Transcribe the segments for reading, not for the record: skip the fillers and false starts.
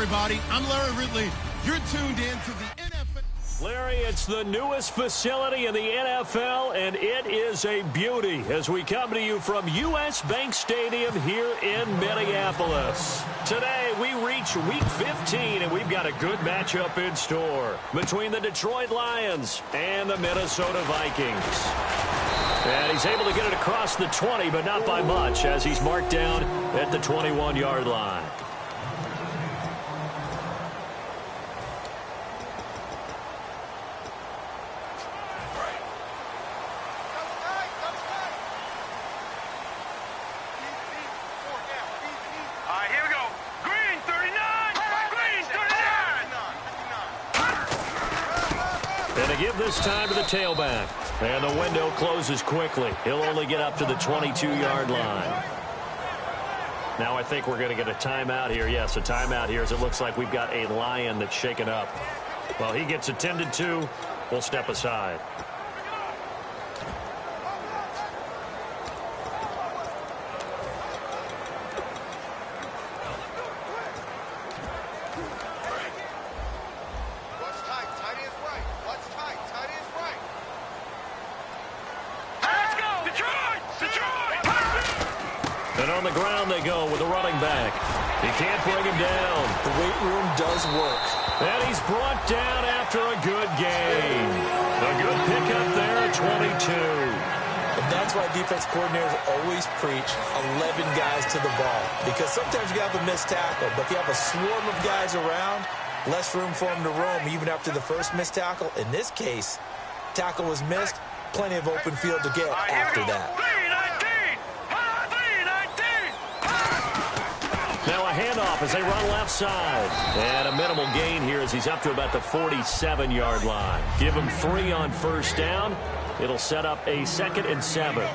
everybody. I'm Larry Ridley. You're tuned in to the NFL. Larry, it's the newest facility in the NFL, and it is a beauty as we come to you from U.S. Bank Stadium here in Minneapolis. Today, we reach Week 15, and we've got a good matchup in store between the Detroit Lions and the Minnesota Vikings. And he's able to get it across the 20, but not by much, as he's marked down at the 21-yard line. Give this time to the tailback. And the window closes quickly. He'll only get up to the 22-yard line. Now I think we're going to get a timeout here. Yes, a timeout here as it looks like we've got a Lion that's shaken up. Well, he gets attended to. We'll step aside. And on the ground they go with a running back. He can't bring him down. The weight room does work. And he's brought down after a good gain. A good pickup there at 22. And that's why defense coordinators always preach 11 guys to the ball. Because sometimes you have a missed tackle, but if you have a swarm of guys around, less room for them to roam even after the first missed tackle. In this case, tackle was missed, plenty of open field to get after that. Now a handoff as they run left side. And a minimal gain here as he's up to about the 47-yard line. Give him 3 on first down. It'll set up a 2nd and 7.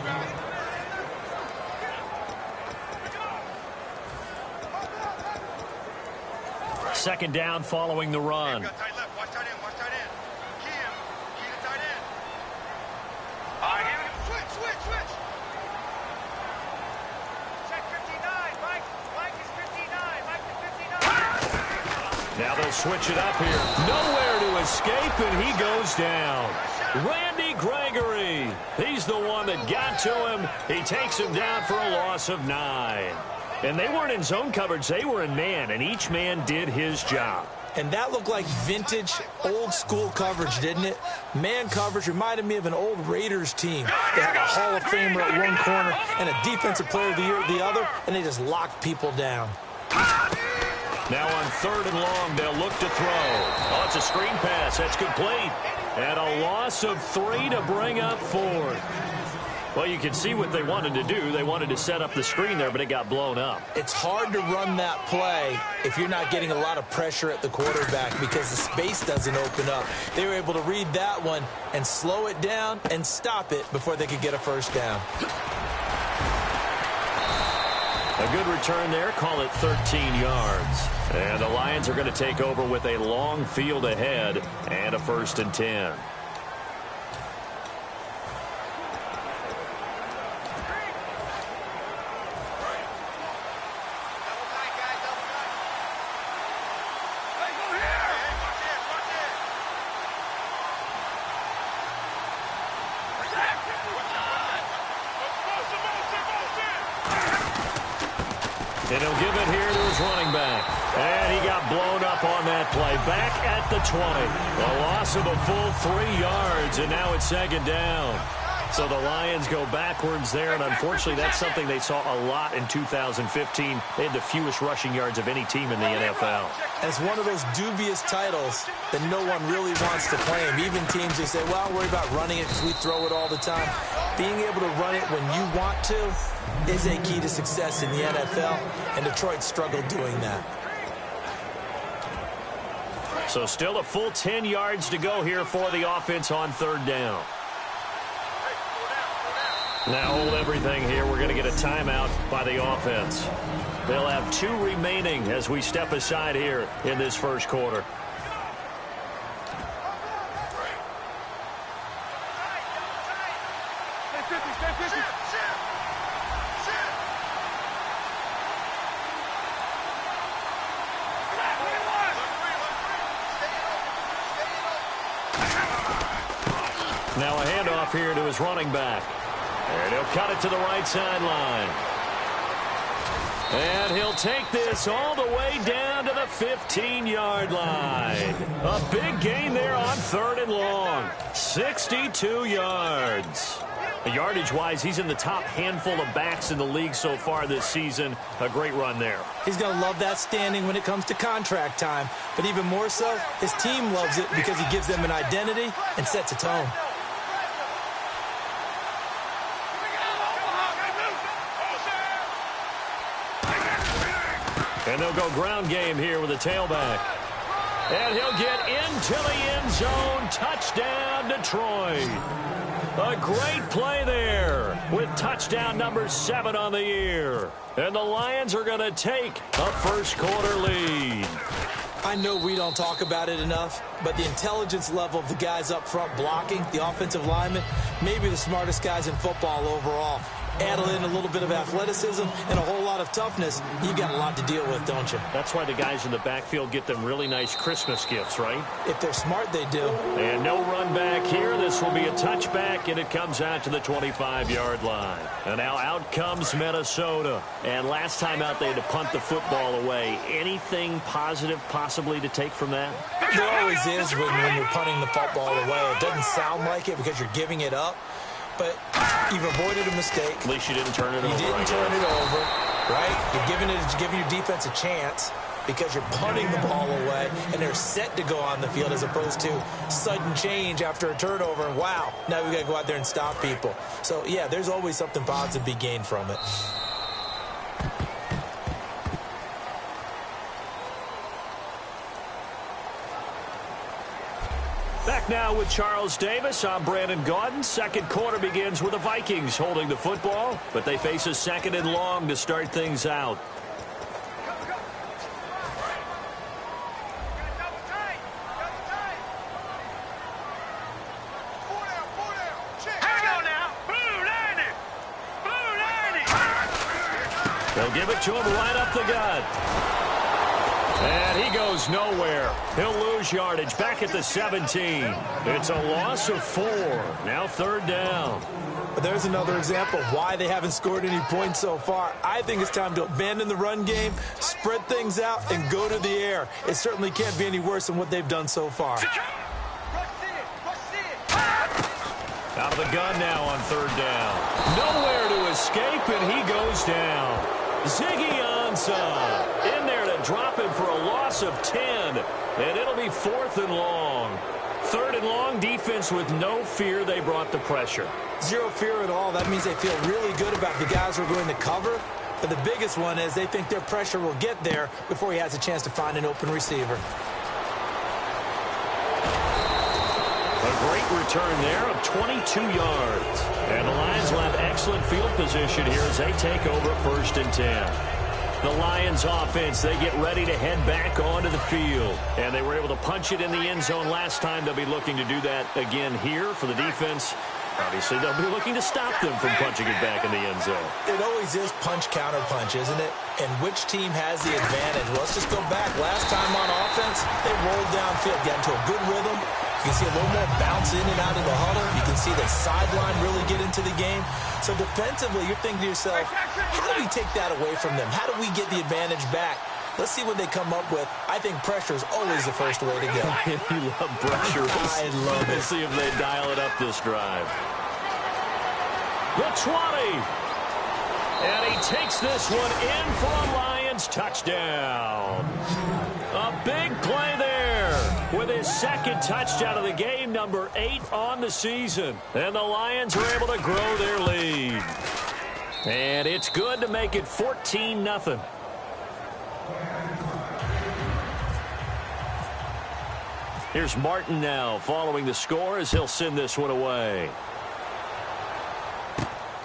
Second down following the run. Now they'll switch it up here. Nowhere to escape, and he goes down. Randy Gregory. He's the one that got to him. He takes him down for a loss of 9. And they weren't in zone coverage. They were in man, and each man did his job. And that looked like vintage, old-school coverage, didn't it? Man coverage reminded me of an old Raiders team. They had a Hall of Famer at one corner and a Defensive Player of the Year at the other, and they just locked people down. Now on 3rd and long, they'll look to throw. Oh, it's a screen pass. That's complete. And a loss of 3 to bring up 4th. Well, you can see what they wanted to do. They wanted to set up the screen there, but it got blown up. It's hard to run that play if you're not getting a lot of pressure at the quarterback because the space doesn't open up. They were able to read that one and slow it down and stop it before they could get a first down. A good return there. Call it 13 yards. And the Lions are going to take over with a long field ahead and a 1st and 10. And he'll give it here to his running back. And he got blown up on that play. Back at the 20. A loss of a full 3 yards, and now it's 2nd down. So the Lions go backwards there, and unfortunately that's something they saw a lot in 2015. They had the fewest rushing yards of any team in the NFL. And it's one of those dubious titles that no one really wants to claim. Even teams, they say, well, worry about running it because we throw it all the time. Being able to run it when you want to is a key to success in the NFL, and Detroit struggled doing that. So still a full 10 yards to go here for the offense on 3rd down. Now hold everything here. We're going to get a timeout by the offense. They'll have 2 remaining as we step aside here in this first quarter. Now a handoff here to his running back. And he'll cut it to the right sideline. And he'll take this all the way down to the 15-yard line. A big gain there on 3rd and long. 62 yards. Yardage-wise, he's in the top handful of backs in the league so far this season. A great run there. He's going to love that standing when it comes to contract time. But even more so, his team loves it because he gives them an identity and sets a tone. And they'll go ground game here with a tailback. And he'll get into the end zone. Touchdown, Detroit. A great play there with touchdown number 7 on the year. And the Lions are going to take a first-quarter lead. I know we don't talk about it enough, but the intelligence level of the guys up front blocking, the offensive linemen, maybe the smartest guys in football overall. Add in a little bit of athleticism and a whole lot of toughness, you've got a lot to deal with, don't you? That's why the guys in the backfield get them really nice Christmas gifts, right? If they're smart, they do. And no run back here. This will be a touchback, and it comes out to the 25-yard line. And now out comes Minnesota. And last time out, they had to punt the football away. Anything positive possibly to take from that? There always is when you're punting the football away. It doesn't sound like it because you're giving it up. But you've avoided a mistake. At least you didn't turn it over. You didn't turn it over, right? You're giving your defense a chance because you're punting the ball away, and they're set to go on the field as opposed to sudden change after a turnover. And wow, now we've got to go out there and stop people. So, yeah, there's always something positive to be gained from it. Back now with Charles Davis. I'm Brandon Gaudin. Second quarter begins with the Vikings holding the football, but they face a 2nd and long to start things out. They'll give it to him right up the gut. And he goes nowhere. He'll lose yardage back at the 17. It's a loss of 4. Now 3rd down. But there's another example of why they haven't scored any points so far. I think it's time to abandon the run game, spread things out, and go to the air. It certainly can't be any worse than what they've done so far. Out of the gun now on 3rd down. Nowhere to escape, and he goes down. Ziggy Ansah in there to drop him for a loss of 10. And it'll be 4th and long. 3rd and long, defense with no fear. They brought the pressure. Zero fear at all. That means they feel really good about the guys who are going to cover. But the biggest one is they think their pressure will get there before he has a chance to find an open receiver. A great return there of 22 yards. And the Lions will have excellent field position here as they take over 1st and 10. The Lions offense, they get ready to head back onto the field. And they were able to punch it in the end zone last time. They'll be looking to do that again here for the defense. Obviously, they'll be looking to stop them from punching it back in the end zone. It always is punch-counter-punch, isn't it? And which team has the advantage? Well, let's just go back. Last time on offense, they rolled downfield, got into a good rhythm. You can see a little more bounce in and out of the huddle. You can see the sideline really get into the game. So defensively, you're thinking to yourself, how do we take that away from them? How do we get the advantage back? Let's see what they come up with. I think pressure is always the first way to go. You love pressure. I love it. Let's see if they dial it up this drive. The 20. And he takes this one in for a Lions touchdown. A big play there with his 2nd touchdown of the game, number 8 on the season. And the Lions are able to grow their lead. And it's good to make it 14-0. Here's Martin now following the score as he'll send this one away.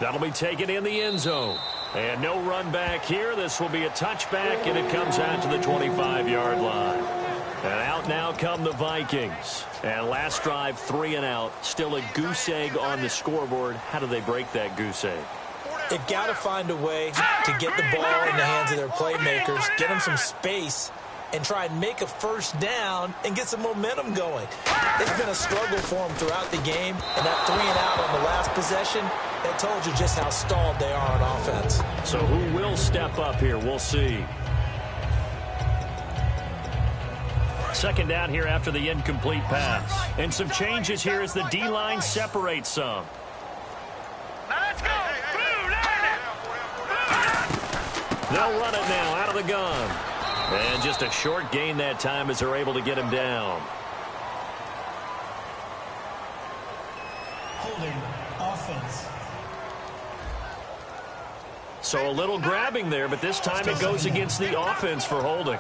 That'll be taken in the end zone. And no run back here. This will be a touchback, and it comes out to the 25-yard line. And out now come the Vikings. And last drive, 3 and out. Still a goose egg on the scoreboard. How do they break that goose egg? They've got to find a way to get the ball in the hands of their playmakers, get them some space, and try and make a first down and get some momentum going. It's been a struggle for them throughout the game, and that 3 and out on the last possession, that told you just how stalled they are on offense. So who will step up here? We'll see. Second down here after the incomplete pass. And some changes here as the D-line separates some. Now let's go. They'll run it now out of the gun. And just a short gain that time as they're able to get him down. Holding offense. So a little grabbing there, but this time it goes against the offense for holding.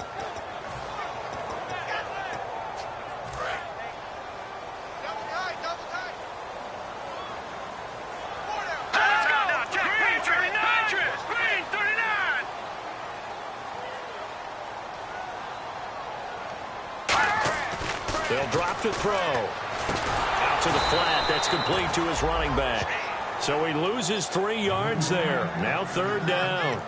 They'll drop to throw. Out to the flat. That's complete to his running back. So he loses 3 yards there. Now third down.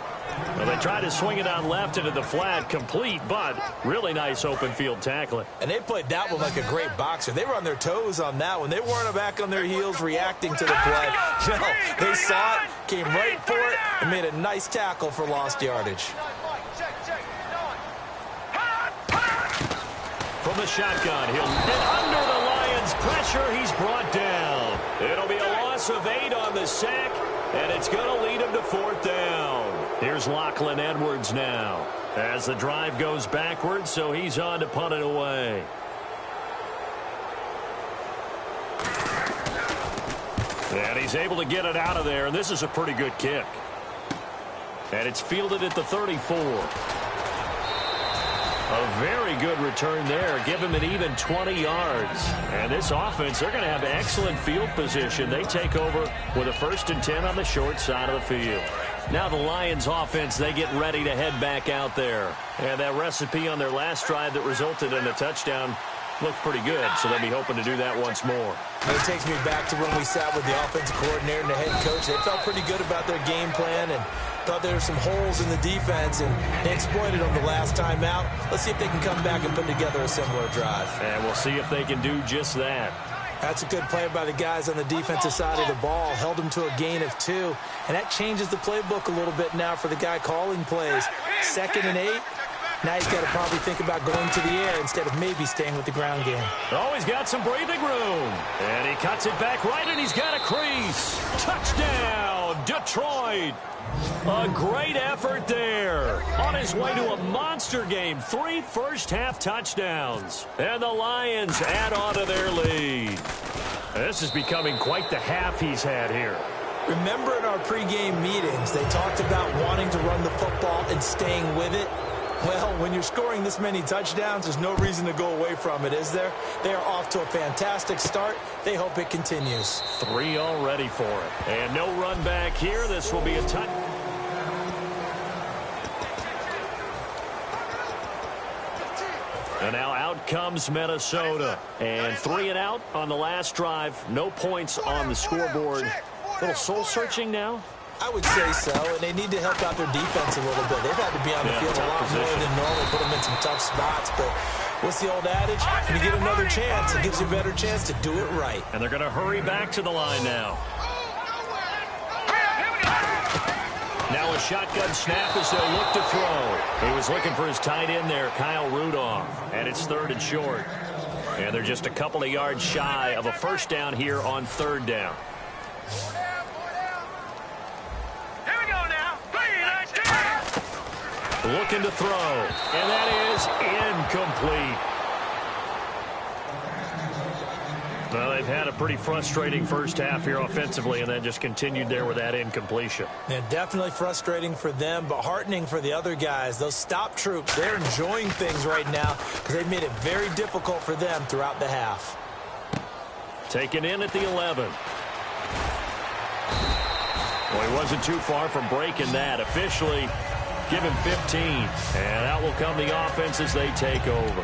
Well, they try to swing it on left into the flat. Complete, but really nice open field tackling. And they played that one like a great boxer. They were on their toes on that one. They weren't back on their heels reacting to the play. No, they saw it, came right for it, and made a nice tackle for lost yardage. From the shotgun, he'll get under the Lions' pressure. He's brought down. It'll be a loss of 8 on the sack, and it's going to lead him to fourth down. Here's Lachlan Edwards now as the drive goes backwards, so he's on to punt it away. And he's able to get it out of there, and this is a pretty good kick. And it's fielded at the 34. A very good return there. Give him an even 20 yards. And this offense, they're going to have excellent field position. They take over with a 1st and 10 on the short side of the field. Now the Lions offense, they get ready to head back out there. And that recipe on their last drive that resulted in a touchdown looked pretty good, so they'll be hoping to do that once more. It takes me back to when we sat with the offensive coordinator and the head coach. They felt pretty good about their game plan and thought there were some holes in the defense, and they exploited them the last time out. Let's see if they can come back and put together a similar drive. And we'll see if they can do just that. That's a good play by the guys on the defensive side of the ball. Held them to a gain of 2, and that changes the playbook a little bit now for the guy calling plays. 2nd and 8. Now he's got to probably think about going to the air instead of maybe staying with the ground game. Oh, he's got some breathing room. And he cuts it back right, and he's got a crease. Touchdown, Detroit. A great effort there. On his way to a monster game. 3 first-half touchdowns. And the Lions add on to their lead. This is becoming quite the half he's had here. Remember in our pregame meetings, they talked about wanting to run the football and staying with it? Well, when you're scoring this many touchdowns, there's no reason to go away from it, is there? They are off to a fantastic start. They hope it continues. 3 already for it. And no run back here. This will be a touch. And now out comes Minnesota. And 3 and out on the last drive. No points on the scoreboard. A little soul-searching now. I would say so, and they need to help out their defense a little bit. They've had to be on the field a lot more than normal, put them in some tough spots. But what's the old adage? When you get another chance, it gives you a better chance to do it right. And they're going to hurry back to the line now. Now a shotgun snap as they'll look to throw. He was looking for his tight end there, Kyle Rudolph. And it's 3rd and short. And they're just a couple of yards shy of a first down here on 3rd down. Looking to throw, and that is incomplete. Well, they've had a pretty frustrating first half here offensively, and then just continued there with that incompletion. Yeah, definitely frustrating for them, but heartening for the other guys. Those stop troops, they're enjoying things right now because they've made it very difficult for them throughout the half. Taken in at the 11. Well, he wasn't too far from breaking that. Officially, give him 15. And out will come the offense as they take over.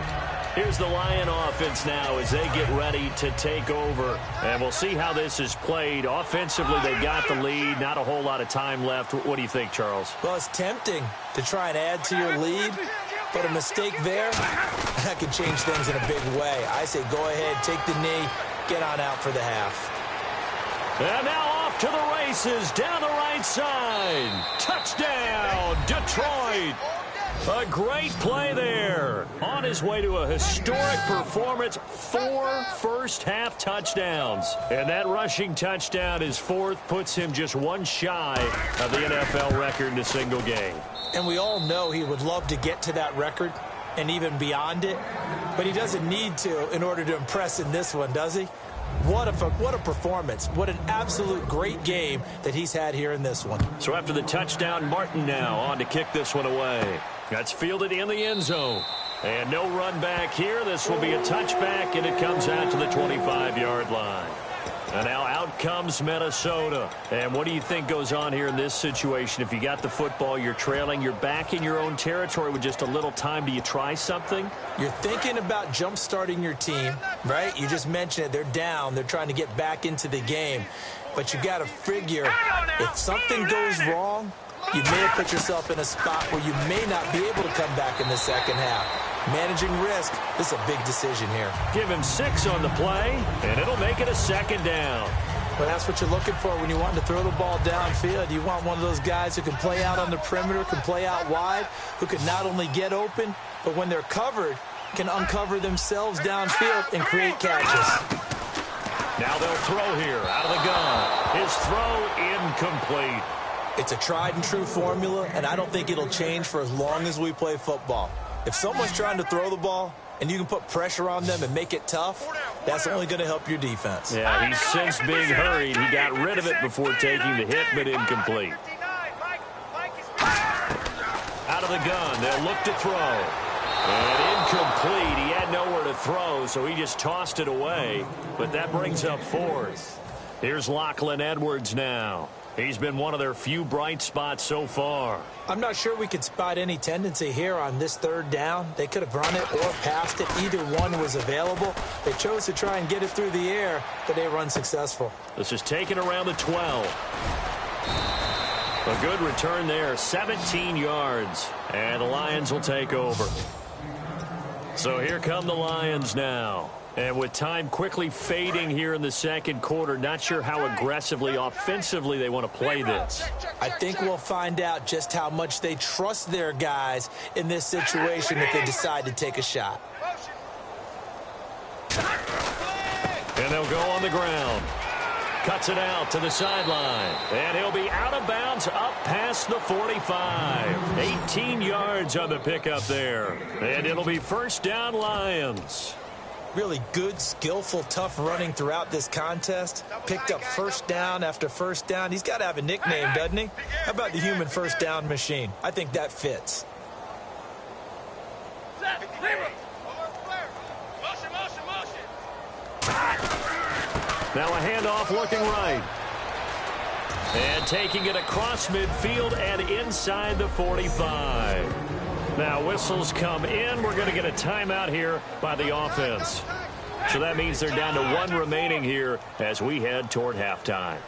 Here's the Lion offense now as they get ready to take over. And we'll see how this is played. Offensively, they got the lead. Not a whole lot of time left. What do you think, Charles? Well, it's tempting to try and add to your lead. But a mistake there, that could change things in a big way. I say go ahead, take the knee, get on out for the half. And now off to the races, down the right side. Touchdown, Detroit. A great play there. On his way to a historic performance, 4 first-half touchdowns. And that rushing touchdown, his 4th, puts him just one shy of the NFL record in a single game. And we all know he would love to get to that record and even beyond it. But he doesn't need to in order to impress in this one, does he? What a performance. What an absolute great game that he's had here in this one. So after the touchdown, Martin now on to kick this one away. That's fielded in the end zone. And no run back here. This will be a touchback, and it comes out to the 25-yard line. And now out comes Minnesota. And what do you think goes on here in this situation? If you got the football, you're trailing, you're back in your own territory with just a little time. Do you try something? You're thinking about jump-starting your team, right? You just mentioned it. They're down. They're trying to get back into the game. But you got to figure if something goes wrong, you may have put yourself in a spot where you may not be able to come back in the second half. Managing risk, this is a big decision here. Give him 6 on the play, and it'll make it a second down. Well, that's what you're looking for when you want to throw the ball downfield. You want one of those guys who can play out on the perimeter, can play out wide, who can not only get open, but when they're covered, can uncover themselves downfield and create catches. Now they'll throw here out of the gun. His throw incomplete. It's a tried-and-true formula, and I don't think it'll change for as long as we play football. If someone's trying to throw the ball and you can put pressure on them and make it tough, that's only going to help your defense. Yeah, he's since being hurried. He got rid of it before taking the hit, but incomplete. Out of the gun, they'll look to throw. And incomplete. He had nowhere to throw, so he just tossed it away. But that brings up 4th. Here's Lachlan Edwards now. He's been one of their few bright spots so far. I'm not sure we could spot any tendency here on this 3rd down. They could have run it or passed it. Either one was available. They chose to try and get it through the air, but they were unsuccessful. This is taken around the 12. A good return there, 17 yards. And the Lions will take over. So here come the Lions now. And with time quickly fading here in the second quarter, not sure how aggressively, offensively they want to play this. I think we'll find out just how much they trust their guys in this situation if they decide to take a shot. And they'll go on the ground. Cuts it out to the sideline. And he'll be out of bounds up past the 45. 18 yards on the pickup there. And it'll be first down Lions. Really good, skillful, tough running throughout this contest. Picked up first down after first down. He's got to have a nickname, doesn't he? How about the human first down machine? I think that fits. Now a handoff looking right. And taking it across midfield and inside the 45. Now whistles come in. We're going to get a timeout here by the offense. So that means they're down to 1 remaining here as we head toward halftime.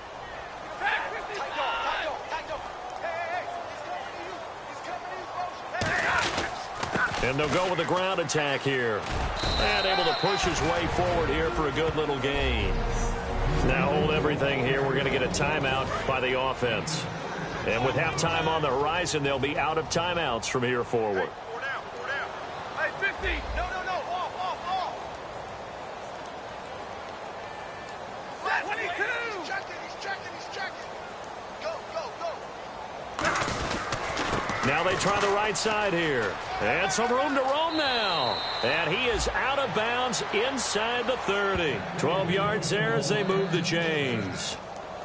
And they'll go with a ground attack here. And able to push his way forward here for a good little gain. Now hold everything here. We're going to get a timeout by the offense. And with halftime on the horizon, they'll be out of timeouts from here forward. Hey, 50. No. Off. 22. He's checking. Go. Now they try the right side here. And some room to roam now. And he is out of bounds inside the 30. 12 yards there as they move the chains.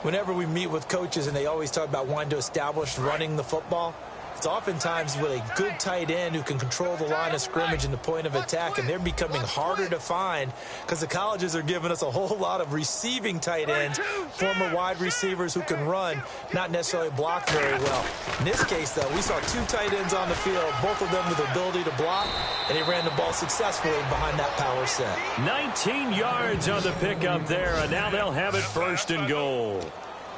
Whenever we meet with coaches and they always talk about wanting to establish running the football, it's oftentimes with a good tight end who can control the line of scrimmage and the point of attack, and they're becoming harder to find because the colleges are giving us a whole lot of receiving tight ends, former wide receivers who can run, not necessarily block very well. In this case, though, we saw 2 tight ends on the field, both of them with the ability to block, and they ran the ball successfully behind that power set. 19 yards on the pickup there, and now they'll have it first and goal.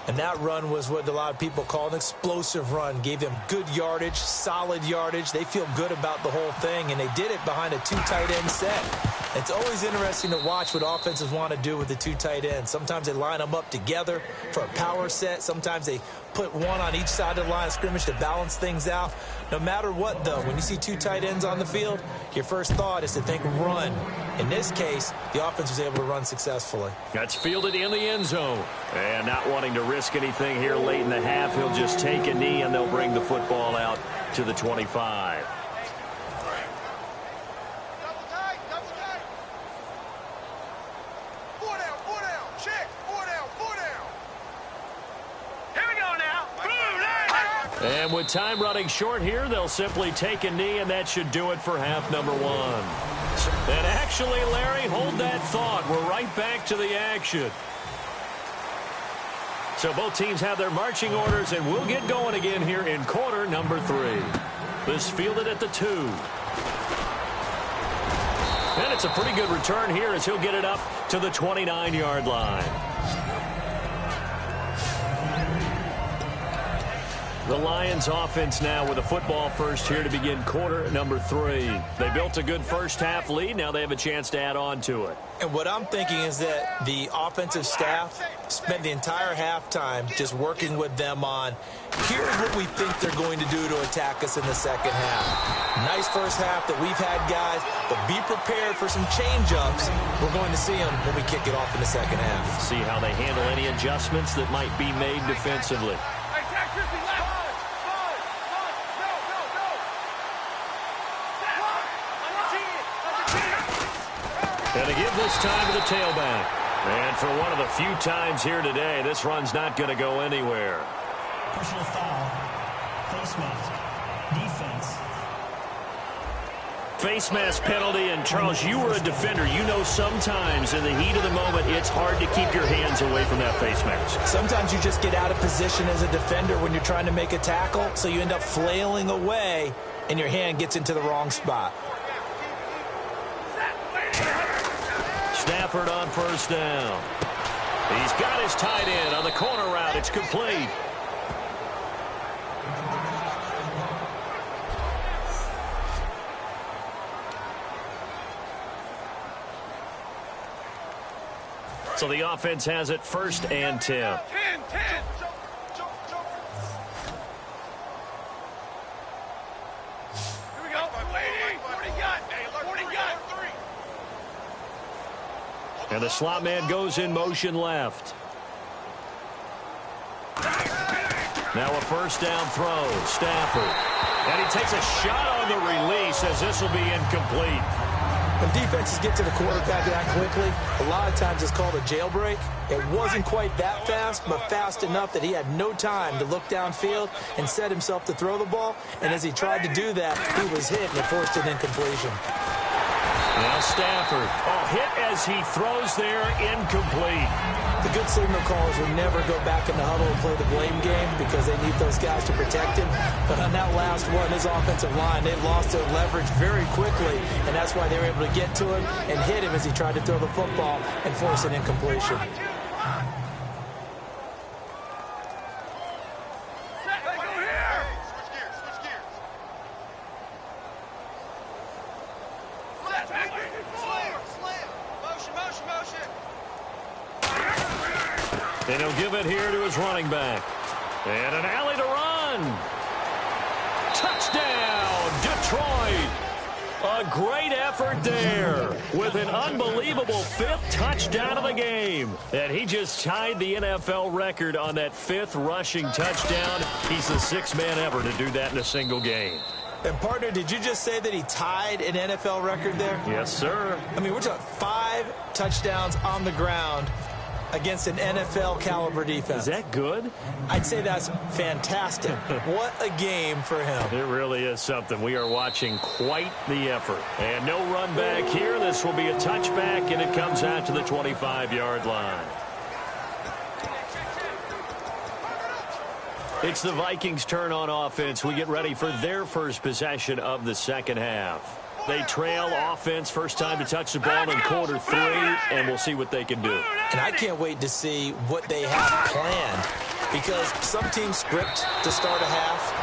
And that run was what a lot of people call an explosive run. Gave them good yardage, solid yardage. They feel good about the whole thing, and they did it behind a 2 tight end set. It's always interesting to watch what offenses want to do with the 2 tight ends. Sometimes they line them up together for a power set. Sometimes they put one on each side of the line of scrimmage to balance things out. No matter what, though, when you see 2 tight ends on the field, your first thought is to think run. In this case, the offense was able to run successfully. That's fielded in the end zone. And not wanting to risk anything here late in the half, he'll just take a knee, and they'll bring the football out to the 25. And with time running short here, they'll simply take a knee, and that should do it for half number 1. And actually, Larry, hold that thought. We're right back to the action. So both teams have their marching orders, and we'll get going again here in quarter number 3. This fielded at the 2. And it's a pretty good return here as he'll get it up to the 29-yard line. The Lions offense now with a football first here to begin quarter number 3. They built a good first half lead. Now they have a chance to add on to it. And what I'm thinking is that the offensive staff spent the entire halftime just working with them on, here's what we think they're going to do to attack us in the second half. Nice first half that we've had, guys, but be prepared for some change-ups. We're going to see them when we kick it off in the second half. See how they handle any adjustments that might be made defensively. And they give this time to the tailback. And for one of the few times here today, this run's not going to go anywhere. Personal foul. Face mask. Defense. Face mask penalty. And, Charles, you were a defender. You know sometimes in the heat of the moment, it's hard to keep your hands away from that face mask. Sometimes you just get out of position as a defender when you're trying to make a tackle, so you end up flailing away, and your hand gets into the wrong spot. Stafford on first down. He's got his tight end on the corner route. It's complete. So the offense has it first and 10. 10. Here we go. 40 gun. 40 gun. And the slot man goes in motion left. Now a first down throw. Stafford. And he takes a shot on the release as this will be incomplete. When defenses get to the quarterback that quickly, a lot of times it's called a jailbreak. It wasn't quite that fast, but fast enough that he had no time to look downfield and set himself to throw the ball. And as he tried to do that, he was hit and it forced an incompletion. Now Stafford. Oh, hit as he throws there, incomplete. The good signal callers would never go back in the huddle and play the blame game because they need those guys to protect him. But on that last one, his offensive line, they lost their leverage very quickly, and that's why they were able to get to him and hit him as he tried to throw the football and force an incompletion. And he'll give it here to his running back. And an alley to run. Touchdown, Detroit. A great effort there with an unbelievable 5th touchdown of the game. And he just tied the NFL record on that 5th rushing touchdown. He's the 6th man ever to do that in a single game. And, partner, did you just say that he tied an NFL record there? Yes, sir. I mean, we're talking 5 touchdowns on the ground against an NFL-caliber defense. Is that good? I'd say that's fantastic. What a game for him. It really is something. We are watching quite the effort. And no run back here. This will be a touchback, and it comes out to the 25-yard line. It's the Vikings' turn on offense. We get ready for their first possession of the second half. They trail offense, first time to touch the ball in quarter 3, and we'll see what they can do. And I can't wait to see what they have planned because some teams script to start a half.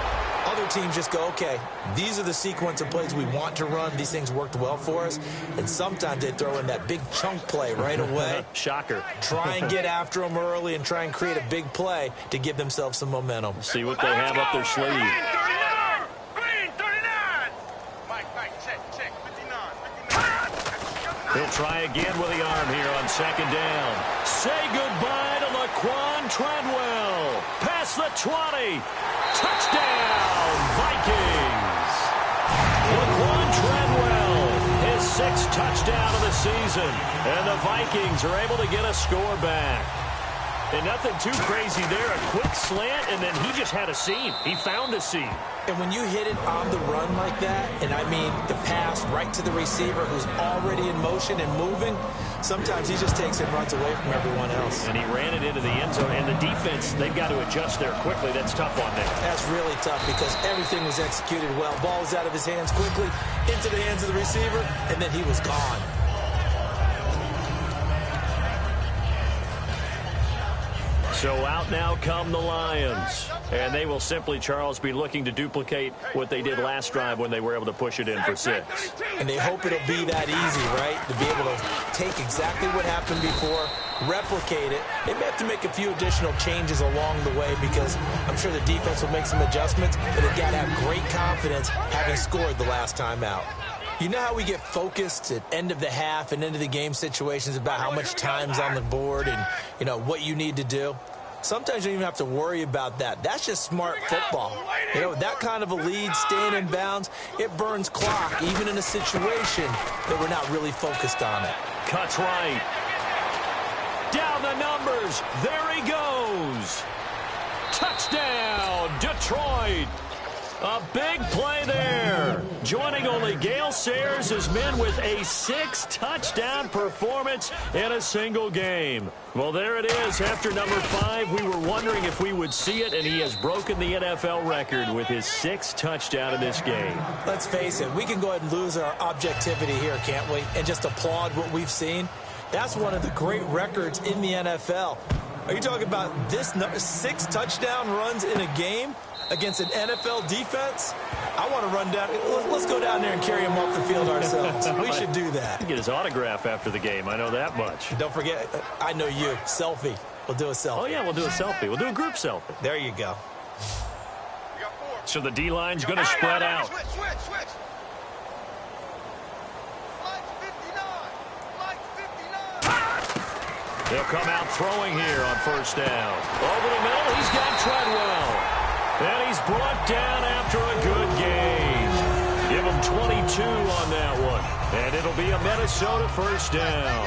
Other teams just go, okay, these are the sequence of plays we want to run. These things worked well for us. And sometimes they throw in that big chunk play right away. Shocker. Try and get after them early and try and create a big play to give themselves some momentum. See what they have up their sleeve. Green 39. Mike, check. 59. He'll try again with the arm here on second down. Say goodbye to Laquan Treadwell. Past the 20. Touchdown, Vikings. Laquan Treadwell, his 6th touchdown of the season. And the Vikings are able to get a score back. And nothing too crazy there. A quick slant, and then he just had a seam. He found a seam. And when you hit it on the run like that, and I mean the pass right to the receiver who's already in motion and moving, sometimes he just takes it and runs away from everyone else. And he ran it into the end zone. And the defense, they've got to adjust there quickly. That's tough on them. That's really tough because everything was executed well. Ball was out of his hands quickly, into the hands of the receiver, and then he was gone. So out now come the Lions. And they will simply, Charles, be looking to duplicate what they did last drive when they were able to push it in for 6. And they hope it'll be that easy, right? To be able to take exactly what happened before, replicate it. They may have to make a few additional changes along the way because I'm sure the defense will make some adjustments, but they've got to have great confidence having scored the last time out. You know how we get focused at end of the half and end of the game situations about how much time's on the board and, you know, what you need to do? Sometimes you don't even have to worry about that. That's just smart football. You know, that kind of a lead, staying in bounds, it burns clock, even in a situation that we're not really focused on it. Cuts right. Down the numbers. There he goes. Touchdown, Detroit. A big play there. Joining only Gale Sayers' men with a 6-touchdown performance in a single game. Well, there it is. After number 5, we were wondering if we would see it, and he has broken the NFL record with his 6th touchdown in this game. Let's face it, we can go ahead and lose our objectivity here, can't we? And just applaud what we've seen. That's one of the great records in the NFL. Are you talking about this 6 touchdown runs in a game against an NFL defense? I want to run down. Let's go down there and carry him off the field ourselves. We should do that. Get his autograph after the game. I know that much. Don't forget, I know you. Selfie. We'll do a selfie. Oh, yeah, we'll do a selfie. We'll do a group selfie. There you go. So the D-line's going to spread out. Switch. They'll come out throwing here on first down. Over the middle, he's got Treadwell. And he's brought down after a good game. Give him 22 on that one. And it'll be a Minnesota first down.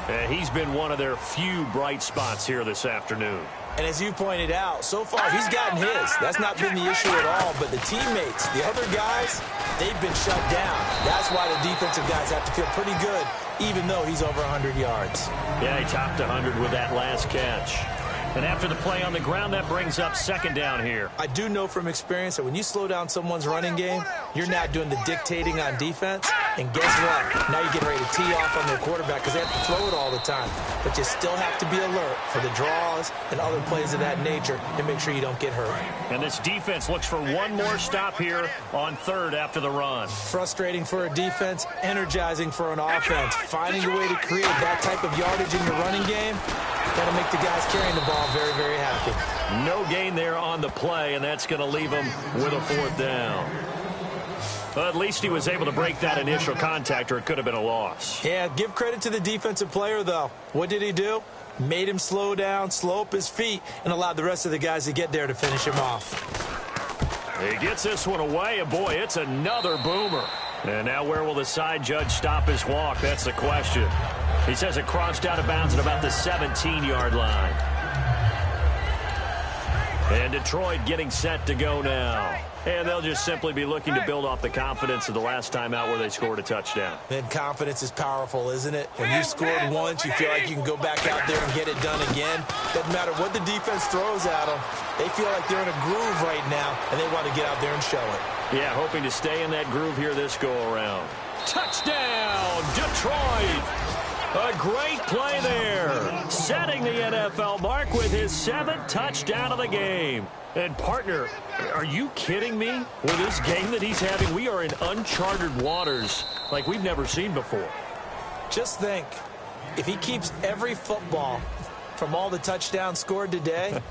And he's been one of their few bright spots here this afternoon. And as you pointed out, so far he's gotten his. That's not been the issue at all. But the teammates, the other guys, they've been shut down. That's why the defensive guys have to feel pretty good, even though he's over 100 yards. Yeah, he topped 100 with that last catch. And after the play on the ground, that brings up second down here. I do know from experience that when you slow down someone's running game, you're not doing the dictating on defense. And guess what? Now you're getting ready to tee off on their quarterback because they have to throw it all the time. But you still have to be alert for the draws and other plays of that nature and make sure you don't get hurt. And this defense looks for one more stop here on third after the run. Frustrating for a defense, energizing for an offense. Finding a way to create that type of yardage in your running game, that'll make the guys carrying the ball very, very happy. No gain there on the play, and that's going to leave him with a fourth down. Well, at least he was able to break that initial contact, or it could have been a loss. Yeah, give credit to the defensive player, though. What did he do? Made him slow down, slow up his feet, and allowed the rest of the guys to get there to finish him off. He gets this one away, and boy, it's another boomer. And now where will the side judge stop his walk? That's the question. He says it crossed out of bounds at about the 17-yard line. And Detroit getting set to go now. And they'll just simply be looking to build off the confidence of the last time out where they scored a touchdown. And confidence is powerful, isn't it? When you scored once, you feel like you can go back out there and get it done again. Doesn't matter what the defense throws at them. They feel like they're in a groove right now, and they want to get out there and show it. Yeah, hoping to stay in that groove here this go-around. Touchdown, Detroit! A great play there. Setting the NFL mark with his 7th touchdown of the game. And, partner, are you kidding me? With this game that he's having, we are in uncharted waters like we've never seen before. Just think, if he keeps every football from all the touchdowns scored today,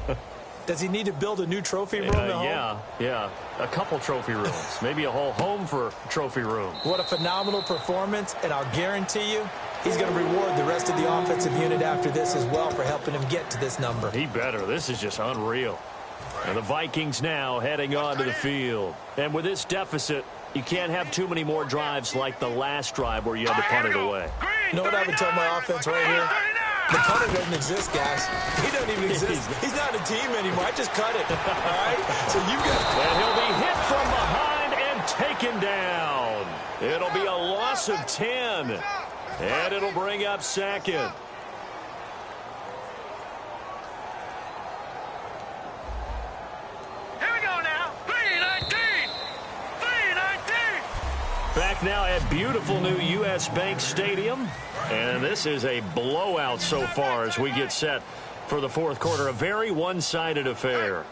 does he need to build a new trophy room at home? Yeah. A couple trophy rooms. Maybe a whole home for trophy room. What a phenomenal performance, and I'll guarantee you he's going to reward the rest of the offensive unit after this as well for helping him get to this number. He better. This is just unreal. And the Vikings now heading onto the field. And with this deficit, you can't have too many more drives like the last drive where you had to punt it away. You know what I would tell my offense right here? The punter doesn't exist, guys. He doesn't even exist. He's not a team anymore. I just cut it. All right? So you got. And he'll be hit from behind and taken down. It'll be a loss of 10. And it'll bring up second. Back now at beautiful new U.S. Bank Stadium. And this is a blowout so far as we get set for the fourth quarter. A very one-sided affair.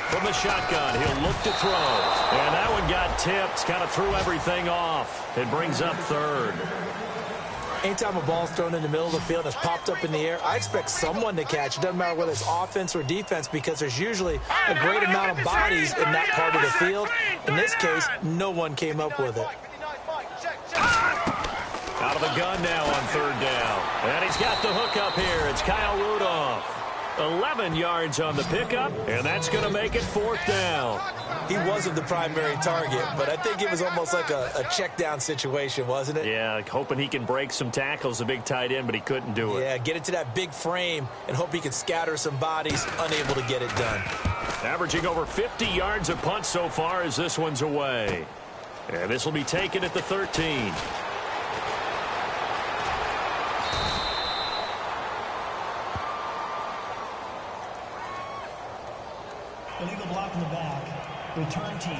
From the shotgun, he'll look to throw. And that one got tipped. Kind of threw everything off. It brings up third. Anytime a ball's thrown in the middle of the field and it's popped up in the air, I expect someone to catch. It doesn't matter whether it's offense or defense because there's usually a great amount of bodies in that part of the field. In this case, no one came up with it. Out of the gun now on third down. And he's got the hook up here. It's Kyle Rudolph. 11 yards on the pickup, and that's going to make it fourth down. He wasn't the primary target, but I think it was almost like a check down situation, wasn't it? Yeah, hoping he can break some tackles, a big tight end, but he couldn't do it. Yeah, get it to that big frame and hope he can scatter some bodies, unable to get it done. Averaging over 50 yards a punt so far as this one's away. And this will be taken at the 13. Illegal block in the back. Return team.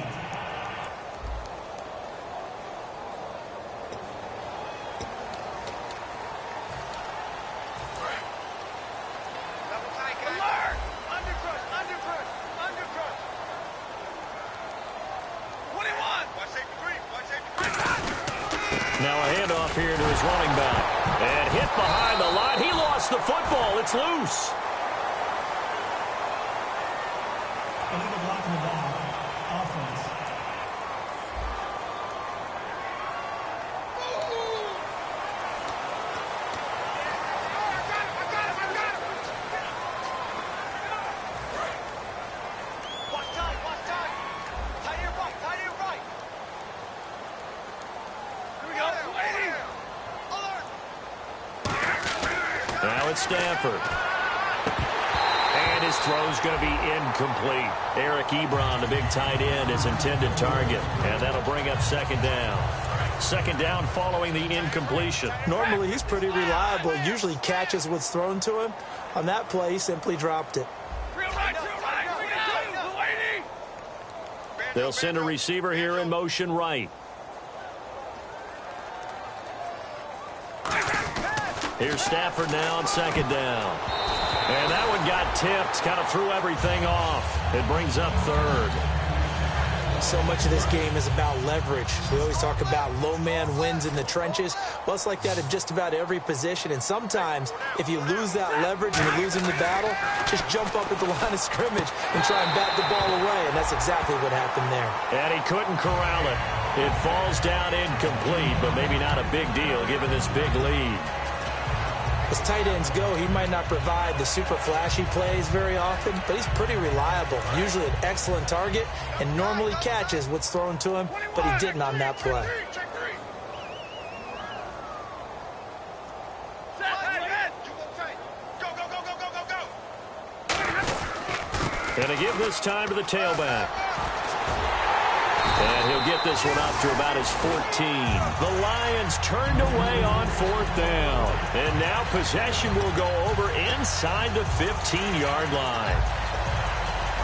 Now a handoff here to his running back. And hit behind the line. He lost the football. It's loose. Illegal block in the back. Offense. Now it's Stanford. And his throw's going to be incomplete. Eric Ebron, the big tight end, is intended target. And that'll bring up second down. Second down following the incompletion. Normally, he's pretty reliable. Usually catches what's thrown to him. On that play, he simply dropped it. They'll send a receiver here in motion right. Here's Stafford now on second down. And that one got tipped, kind of threw everything off. It brings up third. So much of this game is about leverage. We always talk about low man wins in the trenches. Well, it's like that in just about every position. And sometimes, if you lose that leverage and you're losing the battle, just jump up at the line of scrimmage and try and bat the ball away. And that's exactly what happened there. And he couldn't corral it. It falls down incomplete, but maybe not a big deal given this big lead. As tight ends go, he might not provide the super flashy plays very often, but he's pretty reliable. Usually an excellent target and normally catches what's thrown to him, but he didn't on that play. And to give this time to the tailback. And he'll get this one up to about his 14. The Lions turned away on fourth down. And now possession will go over inside the 15-yard line.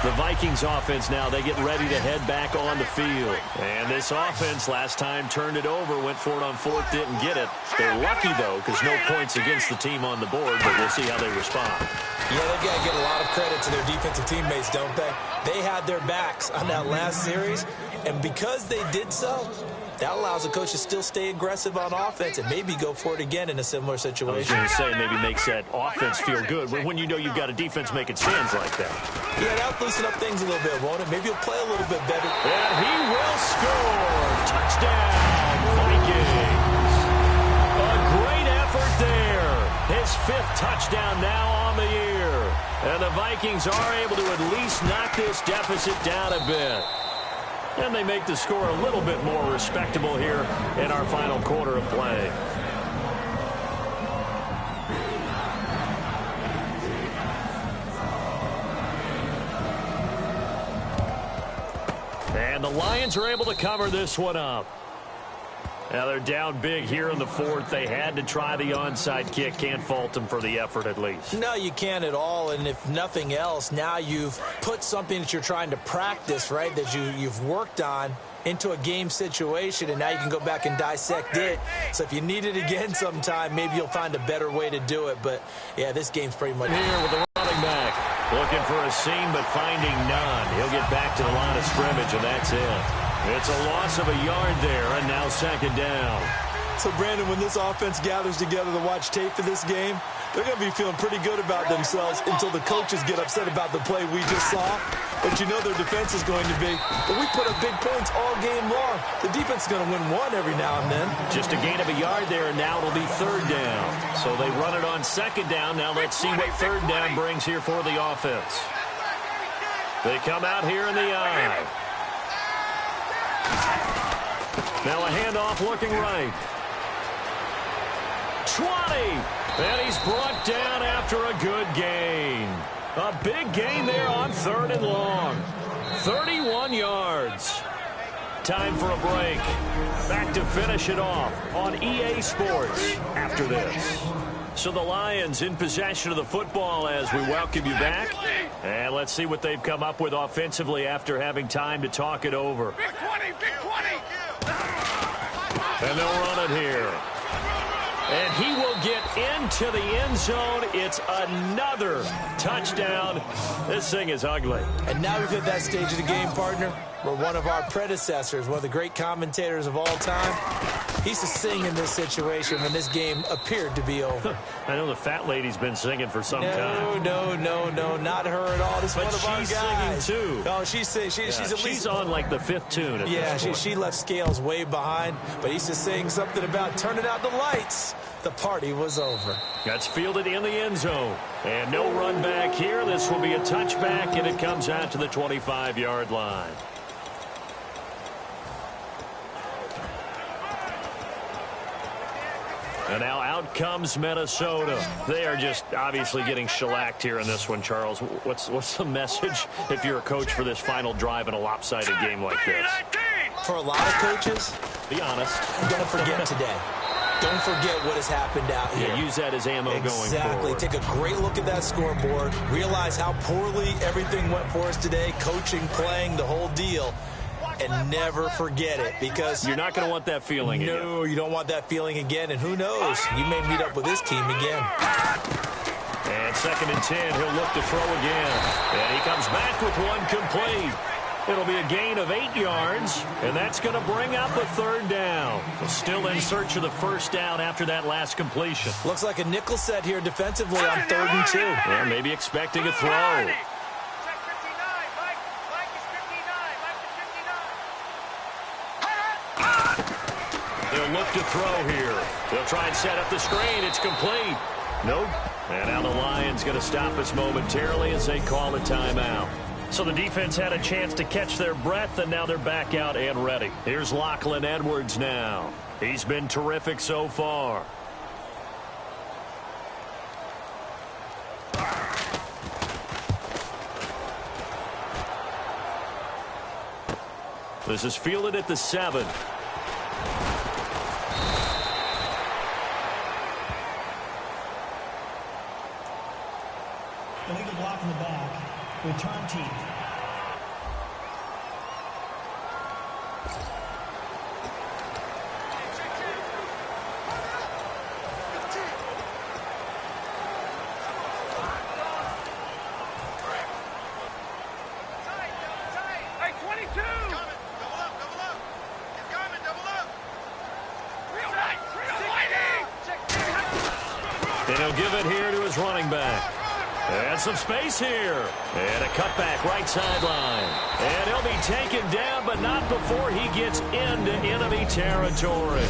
The Vikings offense now, they get ready to head back on the field. And this offense last time turned it over, went for it on fourth, didn't get it. They're lucky, though, because no points against the team on the board, but we'll see how they respond. Yeah, they've got to get a lot of credit to their defensive teammates, don't they? They had their backs on that last series, and because they did so, that allows the coach to still stay aggressive on offense and maybe go for it again in a similar situation. I was going to say, maybe makes that offense feel good when you know you've got a defense making stands like that. Yeah, that'll loosen up things a little bit, won't it? Maybe he'll play a little bit better. And he will score. Touchdown, Vikings. A great effort there. His 5th touchdown now on the year. And the Vikings are able to at least knock this deficit down a bit. And they make the score a little bit more respectable here in our final quarter of play. And the Lions are able to cover this one up. Now they're down big here in the 4th. They had to try the onside kick. Can't fault them for the effort at least. No, you can't at all. And if nothing else, now you've put something that you're trying to practice, right, that you've worked on into a game situation, and now you can go back and dissect it. So if you need it again sometime, maybe you'll find a better way to do it. But, yeah, this game's pretty much here with the running back. Looking for a seam, but finding none. He'll get back to the line of scrimmage, and that's it. It's a loss of a yard there, and now 2nd down. So, Brandon, when this offense gathers together to watch tape for this game, they're going to be feeling pretty good about themselves until the coaches get upset about the play we just saw. But you know their defense is going to be. But we put up big points all game long. The defense is going to win one every now and then. Just a gain of a yard there, and now it'll be 3rd down. So they run it on 2nd down. Now let's see what 3rd down brings here for the offense. They come out here in the eye. Now a handoff looking right. 20. And he's brought down after a good gain. A big gain there on 3rd and long. 31 yards. Time for a break. Back to finish it off on EA Sports after this. So the Lions in possession of the football as we welcome you back. And let's see what they've come up with offensively after having time to talk it over. Big 20, big 20. And they'll run it here. And he will get into the end zone. It's another touchdown. This thing is ugly. And now we've hit that stage of the game, partner, where one of our predecessors, one of the great commentators of all time, he used to sing in this situation when this game appeared to be over. I know the fat lady's been singing for some time. No, not her at all. This is one of our guys. She's singing, too. Oh, she's at least... She's on, like, the 5th tune at this point. She left scales way behind, but he used to sing something about turning out the lights. The party was over. That's fielded in the end zone. And no run back here. This will be a touchback, and it comes out to the 25-yard line. And now out comes Minnesota. They are just obviously getting shellacked here in this one, Charles. What's the message if you're a coach for this final drive in a lopsided game like this? For a lot of coaches, be honest, don't forget today. Don't forget what has happened out here. Yeah, use that as ammo going forward. Exactly. Take a great look at that scoreboard. Realize how poorly everything went for us today. Coaching, playing, the whole deal. And never forget it, because you're not going to want that feeling again. No, you don't want that feeling again. And who knows? You may meet up with this team again. And 2nd and 10. He'll look to throw again. And he comes back with one complete. It'll be a gain of 8 yards, and that's going to bring up a 3rd down. Still in search of the 1st down after that last completion. Looks like a nickel set here defensively on 3rd and 2. Yeah, maybe expecting a throw. They'll look to throw here. They'll try and set up the screen. It's complete. Nope. And now the Lions going to stop us momentarily as they call a timeout. So the defense had a chance to catch their breath, and now they're back out and ready. Here's Lachlan Edwards now. He's been terrific so far. This is fielded at the 7. Illegal block in the back. Return team. And he'll give it here to his running back. And some space here. And a cutback right sideline. And he'll be taken down, but not before he gets into enemy territory.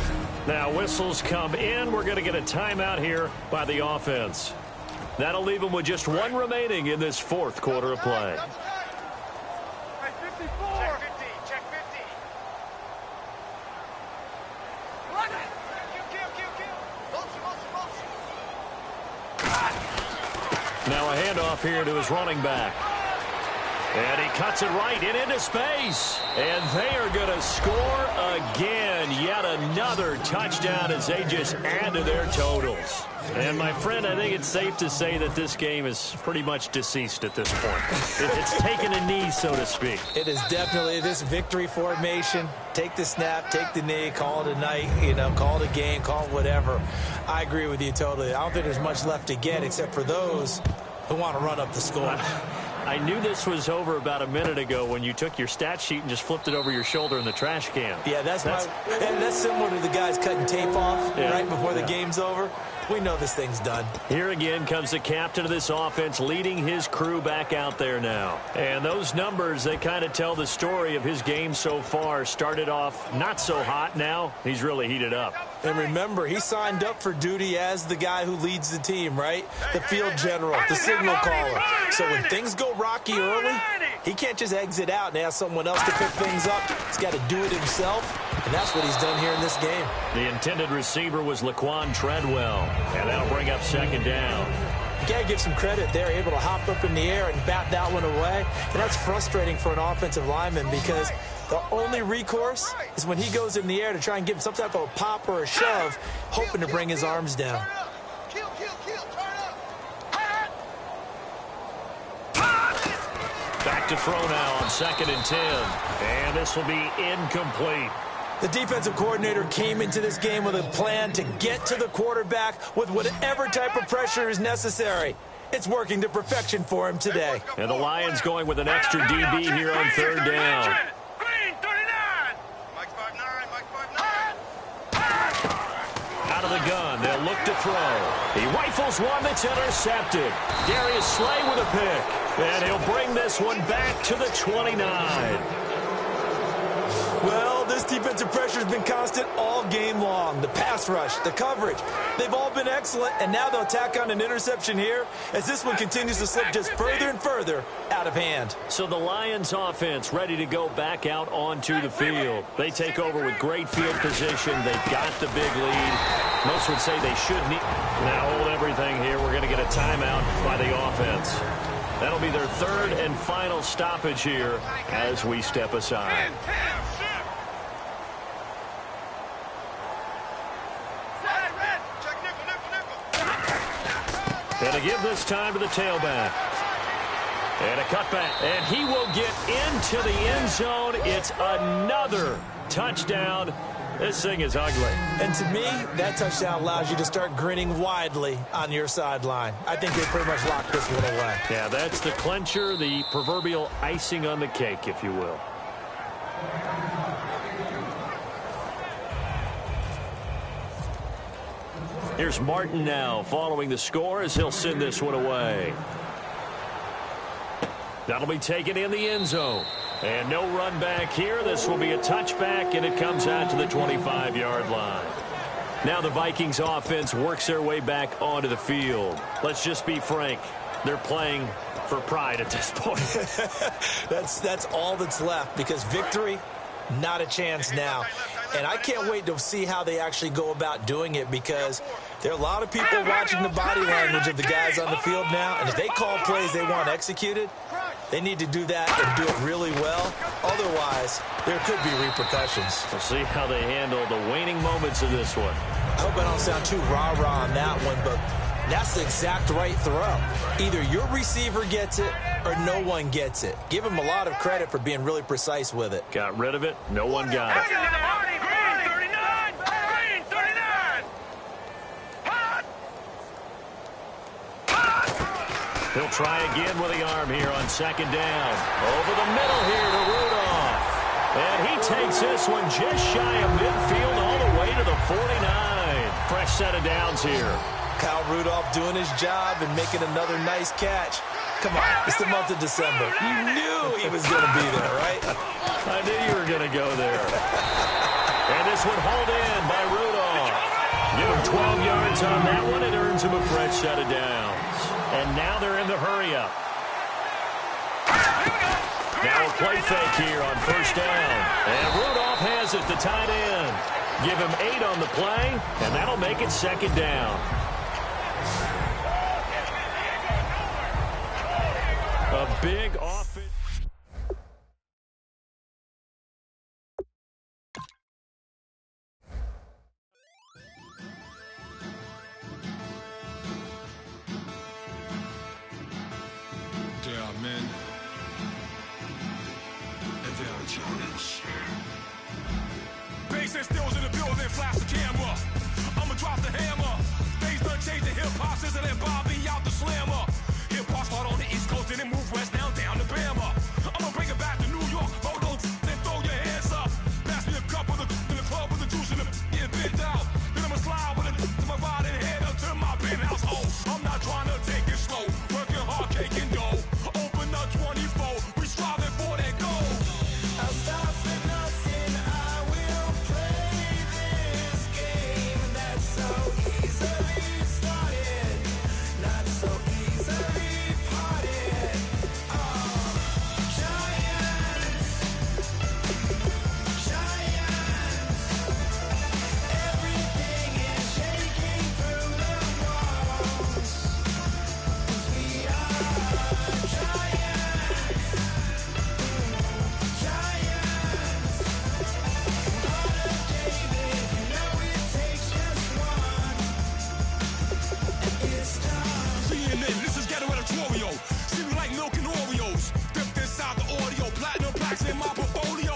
Now whistles come in. We're going to get a timeout here by the offense. That'll leave him with just one remaining in this fourth quarter of play. Now a handoff here to his running back. And he cuts it right into space. And they are going to score again. Yet another touchdown as they just add to their totals. And, my friend, I think it's safe to say that this game is pretty much deceased at this point. It's taken a knee, so to speak. It is definitely this victory formation. Take the snap, take the knee, call it a night, call it a game, call it whatever. I agree with you totally. I don't think there's much left to get except for those who want to run up the score. I knew this was over about a minute ago when you took your stat sheet and just flipped it over your shoulder in the trash can. Yeah, that's similar to the guys cutting tape off right before the game's over. We know this thing's done. Here again comes the captain of this offense leading his crew back out there now. And those numbers, they kind of tell the story of his game so far. Started off not so hot. Now he's really heated up. And remember, he signed up for duty as the guy who leads the team, right? The field general, the signal caller. So when things go rocky early, he can't just exit out and ask someone else to pick things up. He's got to do it himself, and that's what he's done here in this game. The intended receiver was Laquan Treadwell, and that'll bring up second down. You got to give some credit. They're able to hop up in the air and bat that one away, and that's frustrating for an offensive lineman because the only recourse is when he goes in the air to try and give him some type of a pop or a shove, hoping to bring his arms down. Back to throw now on 2nd and 10. And this will be incomplete. The defensive coordinator came into this game with a plan to get to the quarterback with whatever type of pressure is necessary. It's working to perfection for him today. And the Lions going with an extra DB here on 3rd down. Out of the gun, they'll look to throw. He rifles one that's intercepted. Darius Slay with a pick. And he'll bring this one back to the 29. Well, this defensive pressure has been constant all game long. The pass rush, the coverage, they've all been excellent, and now they'll tack on an interception here as this one continues to slip just further and further out of hand. So the Lions offense ready to go back out onto the field. They take over with great field position. They've got the big lead. Most would say they should need. Now hold everything here. We're going to get a timeout by the offense. That'll be their 3rd and final stoppage here as we step aside. And to give this time to the tailback. And a cutback. And he will get into the end zone. It's another touchdown. This thing is ugly. And to me, that touchdown allows you to start grinning widely on your sideline. I think they pretty much locked this one away. Yeah, that's the clincher, the proverbial icing on the cake, if you will. Here's Martin now following the score as he'll send this one away. That'll be taken in the end zone. And no run back here. This will be a touchback, and it comes out to the 25-yard line. Now the Vikings offense works their way back onto the field. Let's just be frank. They're playing for pride at this point. That's all that's left because victory, not a chance now. And I can't wait to see how they actually go about doing it because there are a lot of people watching the body language of the guys on the field now. And if they call plays they want executed, they need to do that and do it really well. Otherwise, there could be repercussions. We'll see how they handle the waning moments of this one. I hope I don't sound too rah-rah on that one, but That's the exact right throw. Either your receiver gets it or no one gets it. Give him a lot of credit for being really precise with it. Got rid of it. No one got it. He'll try again with the arm here on second down. Over the middle here to Rudolph. And he takes this one just shy of midfield all the way to the 49. Fresh set of downs here. Kyle Rudolph doing his job and making another nice catch. Come on, it's the month of December. You knew he was going to be there, right? I knew you were going to go there. And this one hauled in by Rudolph. Give him 12 yards on that one. It earns him a fresh set of downs. And now they're in the hurry-up. Now a play fake here on first down. And Rudolph has it, the tight end. Give him 8 on the play, and that'll make it second down. A big offense. There are men, and there are giants. Bass and stills in the building, flash the camera. I'ma drop the hammer. Things done change the hip-hop since and Bobby out the slammer. Hip-hop start on the East Coast and then move west down to Bama. I'ma bring it back to New York, photos, then throw your hands up. Pass me a cup of the in the club with the juice in the get bent out. Then I'ma slide with it to my ride and head up to my penthouse. Oh, I'm not trying to take it slow, working hard, cake and dough. Open up 24, we striving for that goal. I'll stop for nothing, I will play this game that's so easily started, not so easily parted. Giants, everything is shaking through the walls. 'Cause we are giants, Heart of David, you know it takes just one, and it's time. CNN, this is ghetto editorial. See me like milk and Oreos. Dipped inside the audio, platinum plaques in my portfolio.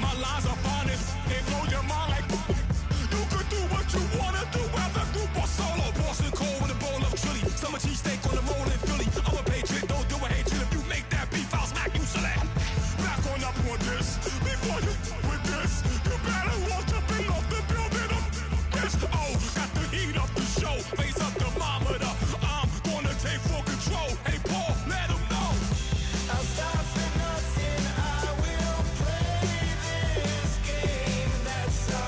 My lines are fine as they blow your mind like you could do what you wanna do, whether group or solo. Boston cold with a bowl of chili. Summer cheesesteak on the roll in Philly. I'm a patriot, don't do a hatred. If you make that beef, I'll smack you silly. Back on up on this. Before you with this, you better walk the beat off the building of this. Oh, got the heat up the show. Face up the thermometer. I'm gonna take full control. Hey, Paul, let him know. I'll stop for nothing. I will play this game that's so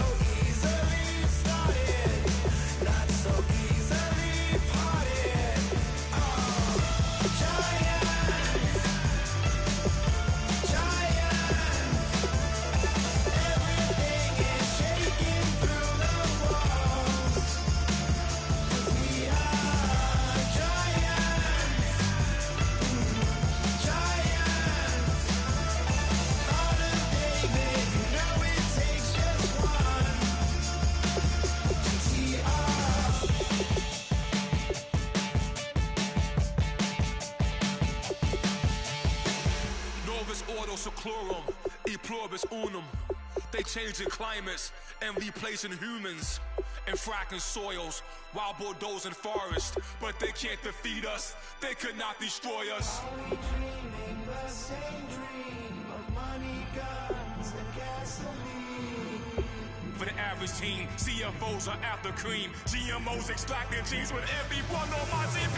easily started, not so easily parted. Giants, everything is shaking through the walls. 'Cause we are giants, Heart of David, you know it takes just one. Novus ordo seclorum, e pluribus unum. They changing climates and replacing humans and fracking soils while bulldozing forests. But they can't defeat us, they could not destroy us. dreaming the same dream of money, guns, and gasoline. For the average team, CFOs are after cream. GMOs extracting genes with everyone on my TV.